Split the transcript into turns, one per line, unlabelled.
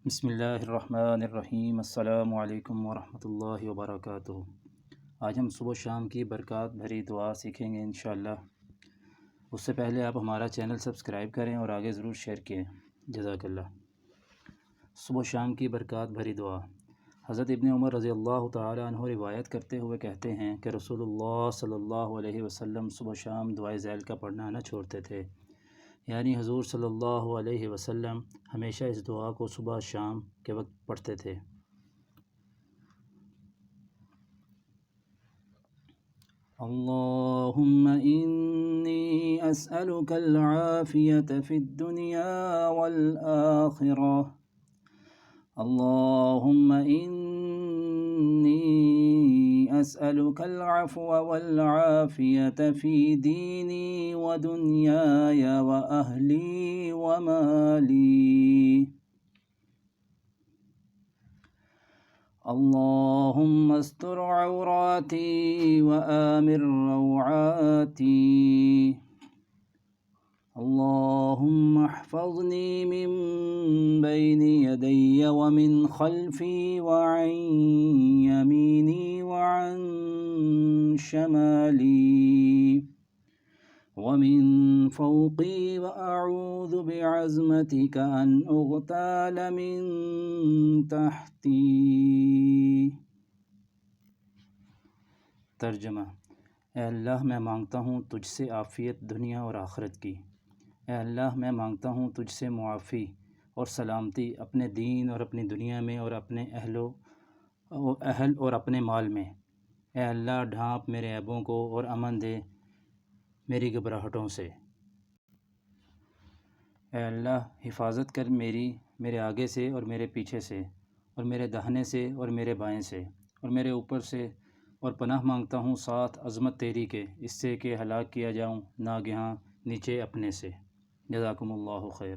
بسم اللہ الرحمن الرحیم۔ السلام علیکم ورحمۃ اللہ وبرکاتہ۔ آج ہم صبح و شام کی برکات بھری دعا سیکھیں گے انشاءاللہ۔ اس سے پہلے آپ ہمارا چینل سبسکرائب کریں اور آگے ضرور شیئر کریں، جزاک اللہ۔ صبح و شام کی برکات بھری دعا۔ حضرت ابن عمر رضی اللہ تعالی عنہ روایت کرتے ہوئے کہتے ہیں کہ رسول اللہ صلی اللہ علیہ وسلم صبح و شام دعائے ذیل کا پڑھنا نہ چھوڑتے تھے، یعنی حضور صلی اللہ علیہ وسلم ہمیشہ اس دعا کو صبح شام کے وقت پڑھتے تھے۔ اللہم انی اسألک العافیۃ فی الدنیا والآخرہ، اللہم انی اسألک العفو والعافیۃ فی دینی ودنیای واہلی ومالی، اللہم استر عوراتی وآمن روعاتی، اللہم احفظنی من بین یدی ومن خلفی وعن یمینی وعن شمالی ومن فوقی وأعوذ بعظمتک ان اغتال من تحتی۔ ترجمہ: اے اللہ، میں مانگتا ہوں تجھ سے عافیت دنیا اور آخرت کی۔ اے اللہ، میں مانگتا ہوں تجھ سے معافی اور سلامتی اپنے دین اور اپنی دنیا میں اور اپنے اہل اور اپنے مال میں۔ اے اللہ، ڈھانپ میرے عیبوں کو اور امن دے میری گھبراہٹوں سے۔ اے اللہ، حفاظت کر میرے آگے سے اور میرے پیچھے سے، اور میرے داہنے سے اور میرے بائیں سے، اور میرے اوپر سے، اور پناہ مانگتا ہوں ساتھ عظمت تیری کے اس سے کہ ہلاک کیا جاؤں ناگہاں نیچے اپنے سے۔ جزاکم اللہ خیر۔